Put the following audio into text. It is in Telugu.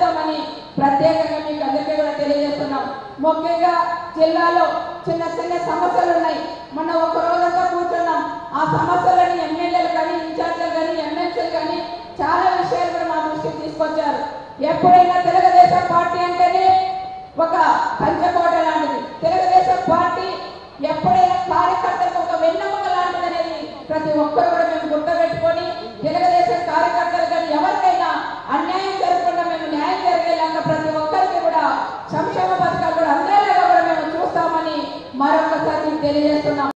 చేస్తామని ప్రత్యేకంగా మీకు అందరికీ కూడా తెలియజేస్తున్నాం. ముఖ్యంగా జిల్లాలో చిన్న చిన్న సమస్యలు ఉన్నాయి. మొన్న ఒక రోజంతా కూర్చున్నాం. ఆ సమస్యలని ఎమ్మెల్యేలు కానీ, ఇన్ఛార్జీలు కానీ, ఎమ్మెల్సీలు కానీ చాలా విషయాలు కూడా మా దృష్టికి తీసుకొచ్చారు. ఎప్పుడైనా తెలుగుదేశం పార్టీ అంటేనే ఒక పంచకోట లాంటిది. తెలుగుదేశం పార్టీ ఎప్పుడైనా కార్యకర్తలకు ఒక వెన్నెముక లాంటిది అనేది ప్రతి ఒక్కరు కూడా మేము గుర్తుపెట్టుకొని తెలుగుదేశం కార్యకర్తలు కానీ ఎవరికైనా అన్యాయం జరగకుండా మేము న్యాయం జరిగేలాగా ప్రతి ఒక్కరికి కూడా సంక్షేమ పథకాలు కూడా అందేలాగా కూడా మేము చూస్తామని మరొకసారి తెలియజేస్తున్నాం.